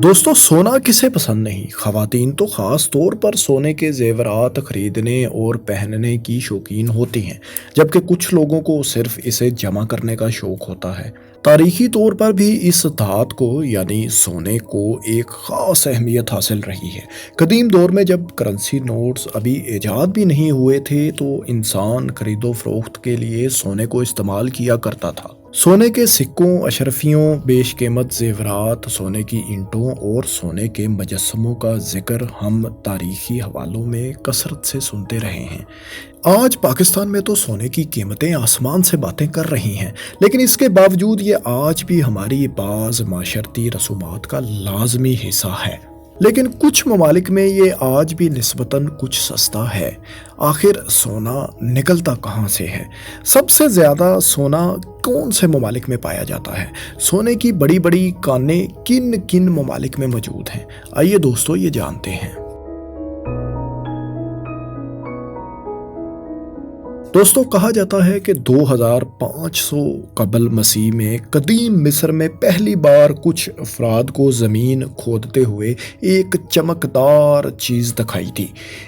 دوستو سونا کسے پسند نہیں؟ خواتین تو خاص طور پر سونے کے زیورات خریدنے اور پہننے کی شوقین ہوتی ہیں، جبکہ کچھ لوگوں کو صرف اسے جمع کرنے کا شوق ہوتا ہے۔ تاریخی طور پر بھی اس دھات کو یعنی سونے کو ایک خاص اہمیت حاصل رہی ہے۔ قدیم دور میں جب کرنسی نوٹس ابھی ایجاد بھی نہیں ہوئے تھے تو انسان خرید و فروخت کے لیے سونے کو استعمال کیا کرتا تھا۔ سونے کے سکوں، اشرفیوں، بیش قیمت زیورات، سونے کی اینٹوں اور سونے کے مجسموں کا ذکر ہم تاریخی حوالوں میں کثرت سے سنتے رہے ہیں۔ آج پاکستان میں تو سونے کی قیمتیں آسمان سے باتیں کر رہی ہیں، لیکن اس کے باوجود یہ آج بھی ہماری بعض معاشرتی رسومات کا لازمی حصہ ہے۔ لیکن کچھ ممالک میں یہ آج بھی نسبتاً کچھ سستا ہے۔ آخر سونا نکلتا کہاں سے ہے؟ سب سے زیادہ سونا کون سے ممالک میں پایا جاتا ہے؟ سونے کی بڑی بڑی کانیں کن کن ممالک میں موجود ہیں؟ آئیے دوستو یہ جانتے ہیں۔ دوستو کہا جاتا ہے کہ 2500 قبل مسیح میں قدیم مصر میں پہلی بار کچھ افراد کو زمین کھودتے ہوئے ایک چمکدار چیز دکھائی تھی۔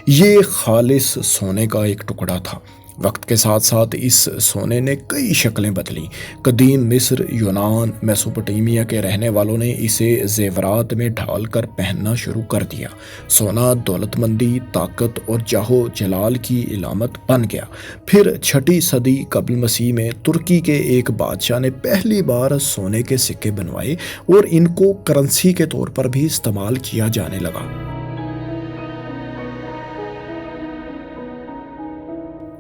یہ خالص سونے کا ایک ٹکڑا تھا۔ وقت کے ساتھ ساتھ اس سونے نے کئی شکلیں بدلیں۔ قدیم مصر، یونان، میسوپوٹیمیا کے رہنے والوں نے اسے زیورات میں ڈھال کر پہننا شروع کر دیا۔ سونا دولت مندی، طاقت اور جاہ و جلال کی علامت بن گیا۔ پھر 6 صدی قبل مسیح میں ترکی کے ایک بادشاہ نے پہلی بار سونے کے سکے بنوائے اور ان کو کرنسی کے طور پر بھی استعمال کیا جانے لگا۔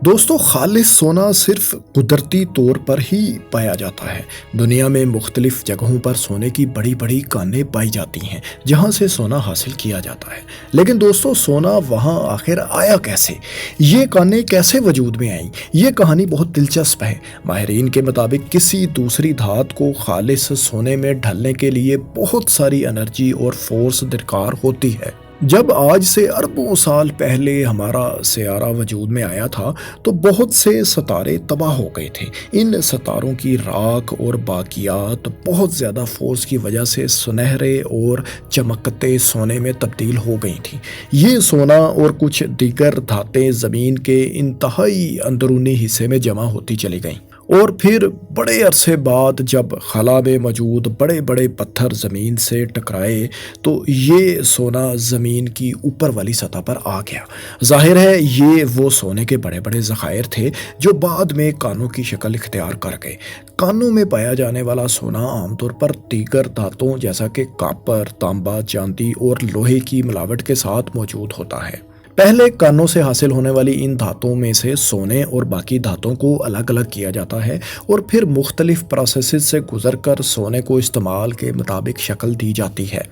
دوستو خالص سونا صرف قدرتی طور پر ہی پایا جاتا ہے۔ دنیا میں مختلف جگہوں پر سونے کی بڑی بڑی کانیں پائی جاتی ہیں جہاں سے سونا حاصل کیا جاتا ہے۔ لیکن دوستو سونا وہاں آخر آیا کیسے؟ یہ کانیں کیسے وجود میں آئیں؟ یہ کہانی بہت دلچسپ ہے۔ ماہرین کے مطابق کسی دوسری دھات کو خالص سونے میں ڈھالنے کے لیے بہت ساری انرجی اور فورس درکار ہوتی ہے۔ جب آج سے اربوں سال پہلے ہمارا سیارہ وجود میں آیا تھا تو بہت سے ستارے تباہ ہو گئے تھے۔ ان ستاروں کی راکھ اور باقیات بہت زیادہ فورس کی وجہ سے سنہرے اور چمکتے سونے میں تبدیل ہو گئی تھیں۔ یہ سونا اور کچھ دیگر دھاتیں زمین کے انتہائی اندرونی حصے میں جمع ہوتی چلی گئیں، اور پھر بڑے عرصے بعد جب خلا میں موجود بڑے بڑے پتھر زمین سے ٹکرائے تو یہ سونا زمین کی اوپر والی سطح پر آ گیا۔ ظاہر ہے یہ وہ سونے کے بڑے بڑے ذخائر تھے جو بعد میں کانوں کی شکل اختیار کر گئے۔ کانوں میں پایا جانے والا سونا عام طور پر دیگر دھاتوں جیسا کہ کاپر، تانبا، چاندی اور لوہے کی ملاوٹ کے ساتھ موجود ہوتا ہے۔ پہلے کانوں سے حاصل ہونے والی ان دھاتوں میں سے سونے اور باقی دھاتوں کو الگ الگ کیا جاتا ہے اور پھر مختلف پروسیسز سے گزر کر سونے کو استعمال کے مطابق شکل دی جاتی ہے۔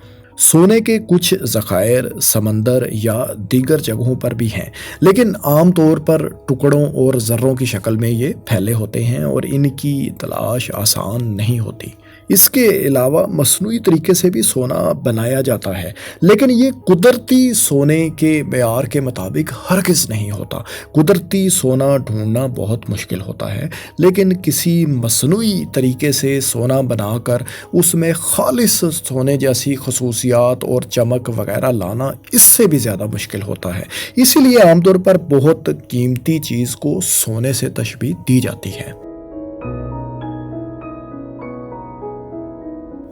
سونے کے کچھ ذخائر سمندر یا دیگر جگہوں پر بھی ہیں، لیکن عام طور پر ٹکڑوں اور ذروں کی شکل میں یہ پھیلے ہوتے ہیں اور ان کی تلاش آسان نہیں ہوتی۔ اس کے علاوہ مصنوعی طریقے سے بھی سونا بنایا جاتا ہے، لیکن یہ قدرتی سونے کے معیار کے مطابق ہرگز نہیں ہوتا۔ قدرتی سونا ڈھونڈنا بہت مشکل ہوتا ہے، لیکن کسی مصنوعی طریقے سے سونا بنا کر اس میں خالص سونے جیسی خصوصیات اور چمک وغیرہ لانا اس سے بھی زیادہ مشکل ہوتا ہے۔ اسی لیے عام طور پر بہت قیمتی چیز کو سونے سے تشبیہ دی جاتی ہے۔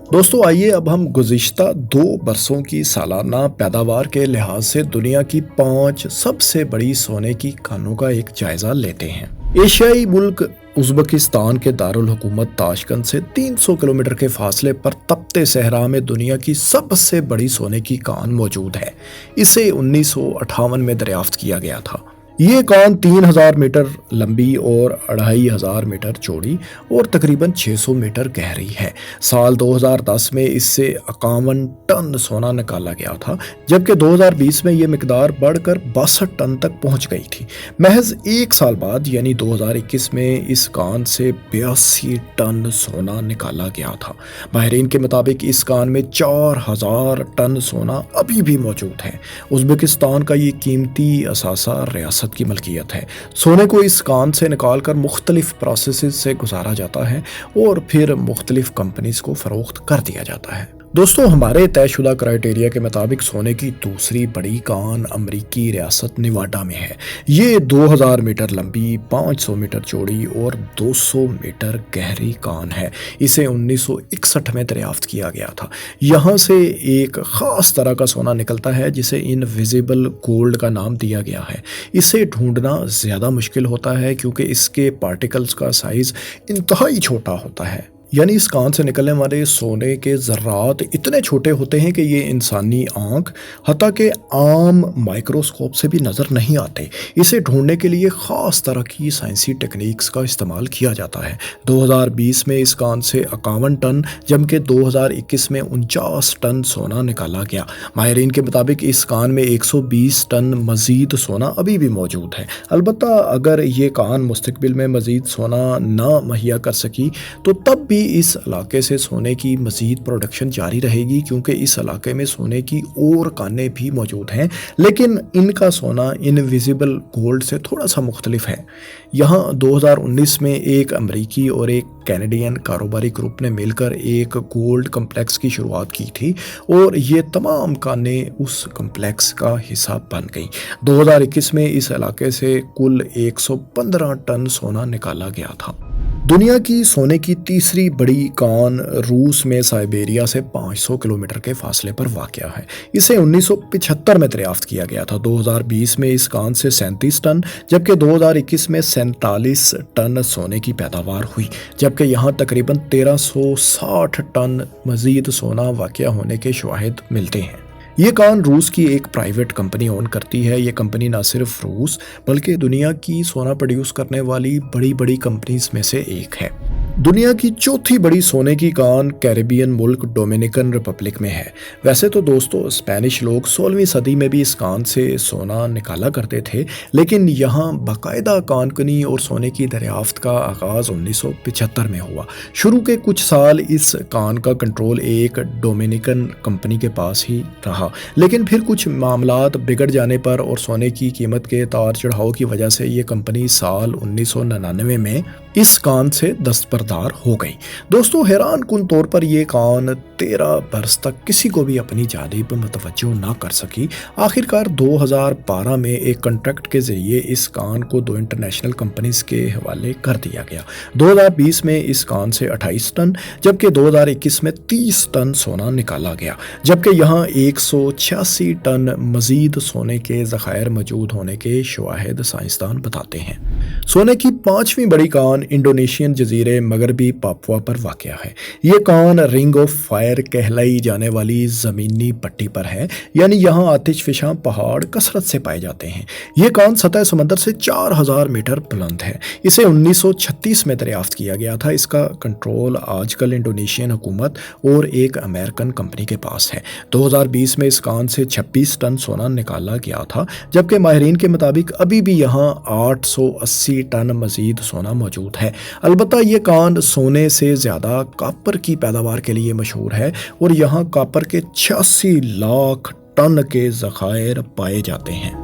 دوستو آئیے اب ہم گزشتہ 2 برسوں کی سالانہ پیداوار کے لحاظ سے دنیا کی 5 سب سے بڑی سونے کی کانوں کا ایک جائزہ لیتے ہیں۔ ایشیائی ملک ازبکستان کے دارالحکومت تاشقند سے 300 کلومیٹر کے فاصلے پر تپتے صحرا میں دنیا کی سب سے بڑی سونے کی کان موجود ہے۔ اسے 1958 میں دریافت کیا گیا تھا۔ یہ کان 3000 میٹر لمبی اور 2500 میٹر چوڑی اور تقریباً 600 میٹر گہری ہے۔ سال 2010 میں اس سے 51 ٹن سونا نکالا گیا تھا، جبکہ 2020 میں یہ مقدار بڑھ کر 62 ٹن تک پہنچ گئی تھی۔ محض 1 سال بعد یعنی 2021 میں اس کان سے 82 ٹن سونا نکالا گیا تھا۔ ماہرین کے مطابق اس کان میں 4000 ٹن سونا ابھی بھی موجود ہے۔ ازبکستان کا یہ قیمتی اثاثہ ریاست کی ملکیت ہے۔ سونے کو اس کان سے نکال کر مختلف پروسیسز سے گزارا جاتا ہے اور پھر مختلف کمپنیز کو فروخت کر دیا جاتا ہے۔ दोस्तों हमारे तय शुदा क्राइटेरिया के मुताबिक सोने की दूसरी बड़ी कान अमेरिकी रियासत निवाडा में है। ये 2000 मीटर लंबी, 500 मीटर चौड़ी और 200 मीटर गहरी कान है। इसे 1961 में दरियाफ्त किया गया था। यहाँ से एक ख़ास तरह का सोना निकलता है जिसे इनविजिबल गोल्ड का नाम दिया गया है। इसे ढूंढना ज़्यादा मुश्किल होता है क्योंकि इसके पार्टिकल्स का साइज़ इंतहाई छोटा होता है। यानी इस कान से निकलने वाले सोने के ज़र्रात इतने छोटे होते हैं कि ये इंसानी आँख हत्ता के आम माइक्रोस्कोप से भी नज़र नहीं आते। इसे ढूंढने के लिए ख़ास तरह की साइंसी टेक्निक्स का इस्तेमाल किया जाता है। 2020 में इस कान से 51 टन जबकि 2021 में 49 टन सोना निकाला गया। माहिरीन के मुताबिक इस कान में 120 टन मज़ीद सोना अभी भी मौजूद है। अलबत्ता अगर ये कान मुस्तकबिल में मज़ीद सोना ना मुहैया कर सकी तो तब भी इस इलाके से सोने की मज़ीद प्रोडक्शन जारी रहेगी क्योंकि इस इलाके में सोने की और कानें भी मौजूद हैं, लेकिन इनका सोना इनविजिबल गोल्ड से थोड़ा सा मुख्तलिफ है। यहाँ 2019 में एक अमेरिकी और एक कैनेडियन कारोबारी ग्रुप ने मिलकर एक गोल्ड कम्प्लेक्स की शुरुआत की थी और ये तमाम कानें उस कम्प्लेक्स का हिस्सा बन गई। 2021 में इस इलाके से कुल 115 टन सोना निकाला गया था। दुनिया की सोने की तीसरी बड़ी कान रूस में साइबेरिया से 500 किलोमीटर के फासले पर वाक़या है। इसे 1975 में दरियाफ्त किया गया था। 2020 में इस कान से 37 टन जबकि 2021 में 47 टन सोने की पैदावार हुई, जबकि यहाँ तकरीबन 1360 टन मज़ीद सोना वाक़या होने के शवाहिद मिलते हैं। ये कान रूस की एक प्राइवेट कंपनी ओन करती है। ये कंपनी ना सिर्फ रूस बल्कि दुनिया की सोना प्रोड्यूस करने वाली बड़ी बड़ी कंपनीज में से एक है। दुनिया की चौथी बड़ी सोने की कान कैरेबियन मुल्क डोमिनिकन रिपब्लिक में है। वैसे तो दोस्तों स्पेनिश लोग 16वीं सदी में भी इस कान से सोना निकाला करते थे, लेकिन यहाँ बाकायदा कानकनी और सोने की दरियाफ्त का आगाज़ 1975 में हुआ। शुरू के कुछ साल इस कान का कंट्रोल एक डोमिनिकन कंपनी के पास ही रहा, लेकिन फिर कुछ मामलात बिगड़ जाने पर और सोने की कीमत के तार चढ़ाव की वजह से ये कंपनी साल 1999 में इस कान से दस्तबरदार हो गई। दोस्तों हैरान कुन तौर पर यह कान 13 बरस तक किसी को भी अपनी जानिब मुतवज्जो ना कर सकी। आखिरकार 2012 में एक कॉन्ट्रैक्ट के जरिए इस कान को 2 इंटरनेशनल कंपनीज के हवाले कर दिया गया। 2020 में इस कान से 28 टन जबकि 2021 में 30 टन सोना निकाला गया, जबकि यहाँ 186 टन मजीद सोने के ज़खायर मौजूद होने के शवाहिद साइंसदान बताते हैं। सोने की 5वीं बड़ी कान इंडोनेशियन जजीरे मगरबी पापुआ पर वाक़या है। ये कान रिंग ऑफ फायर कहलाई जाने वाली ज़मीनी पट्टी पर है, यानी यहाँ आतिशफिशां पहाड़ कसरत से पाए जाते हैं। ये कान सतह समंदर से 4000 मीटर बुलंद है। इसे 1936 में दरियाफ्त किया गया था। इसका कंट्रोल आजकल इंडोनेशियन हुकूमत और एक अमेरिकन कंपनी के पास है। 2020 में इस कान से 26 टन सोना निकाला गया था, जबकि माहिरीन के मुताबिक अभी भी यहाँ 880 टन मजीद सोना मौजूद है। अलबत्ता ये कान सोने से ज़्यादा कॉपर की पैदावार के लिए मशहूर है और यहाँ कॉपर के 86 लाख टन के ज़खायर पाए जाते हैं।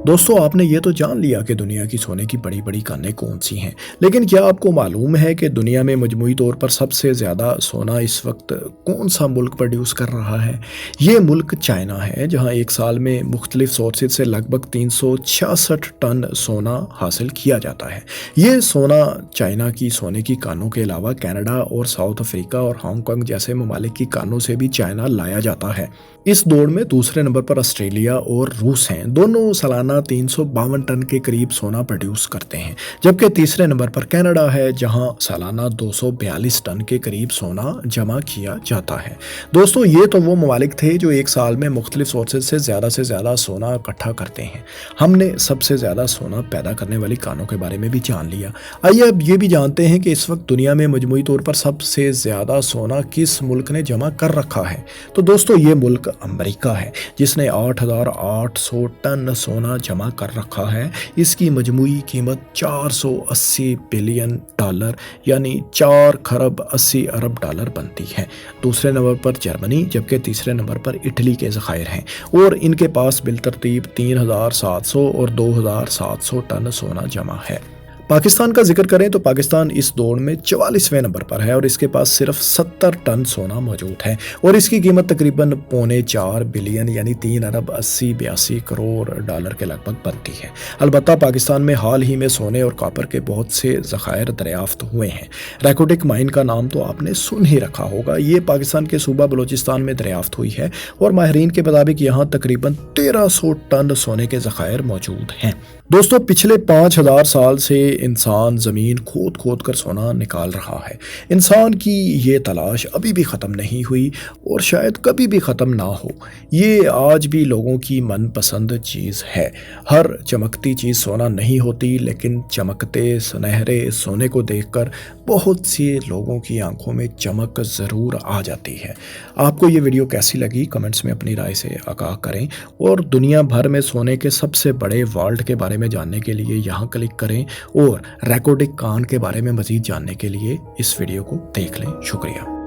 दोस्तों आपने ये तो जान लिया कि दुनिया की सोने की बड़ी बड़ी कानें कौन सी हैं, लेकिन क्या आपको मालूम है कि दुनिया में मजमूई तौर पर सबसे ज़्यादा सोना इस वक्त कौन सा मुल्क प्रोड्यूस कर रहा है? ये मुल्क चाइना है, जहां एक साल में मुख्तलिफ सोर्सेज से लगभग 366 टन सोना हासिल किया जाता है। ये सोना चाइना की सोने की कानों के अलावा कनाडा और साउथ अफ्रीका और हांगकांग जैसे ममालिक की कानों से भी चाइना लाया जाता है। इस दौड़ में दूसरे नंबर पर ऑस्ट्रेलिया और रूस हैं। दोनों सालाना 352 टन के करीब सोना प्रोड्यूस करते हैं, जबकि तीसरे नंबर पर कनाडा है, जहां सालाना 242 टन के करीब सोना जमा किया जाता है। दोस्तों ये तो वो ममालिक थे जो एक साल में मुख्तलिफ सोर्सेज से ज़्यादा सोना इकट्ठा करते हैं। हमने सबसे ज़्यादा सोना पैदा करने वाली कानों के बारे में भी जान लिया। आइए अब ये भी जानते हैं कि इस वक्त दुनिया में मजमूई तौर पर सबसे ज़्यादा सोना किस मुल्क ने जमा कर रखा है। तो दोस्तों ये मुल्क अमेरिका है, जिसने 8800 टन सोना जमा कर रखा है। इसकी मजमूई कीमत 480 बिलियन डॉलर यानी 4 खरब 80 अरब डॉलर बनती है। दूसरे नंबर पर जर्मनी, जबकि तीसरे नंबर पर इटली के ज़खायर हैं और इनके पास बिलतरतीब 3700 और 2700 टन सोना जमा है। पाकिस्तान का जिक्र करें तो पाकिस्तान इस दौड़ में 44वें नंबर पर है और इसके पास सिर्फ 70 टन सोना मौजूद है और इसकी कीमत तकरीबन $4.25 बिलियन यानी 3 अरब 80-82 करोड़ डॉलर के लगभग बनती है। अलबत्ता पाकिस्तान में हाल ही में सोने और कॉपर के बहुत से ज़खायर दरियाफ्त हुए हैं। रैकोटिक माइन का नाम तो आपने सुन ही रखा होगा। ये पाकिस्तान के सूबा बलूचिस्तान में दरियाफ्त हुई है और माहिरीन के मुताबिक यहाँ तकरीबन 1300 टन सोने के ज़खायर मौजूद हैं। दोस्तों, पिछले 5000 साल से इंसान ज़मीन खोद खोद कर सोना निकाल रहा है। इंसान की ये तलाश अभी भी ख़त्म नहीं हुई और शायद कभी भी ख़त्म ना हो। ये आज भी लोगों की मनपसंद चीज़ है। हर चमकती चीज़ सोना नहीं होती, लेकिन चमकते सुनहरे सोने को देखकर बहुत से लोगों की आंखों में चमक ज़रूर आ जाती है। आपको ये वीडियो कैसी लगी कमेंट्स में अपनी राय से आगाह करें और दुनिया भर में सोने के सबसे बड़े वॉल्ट के बारे में जानने के लिए यहाँ क्लिक करें और रैकोटिक कान के बारे में मज़ीद जानने के लिए इस वीडियो को देख लें। शुक्रिया।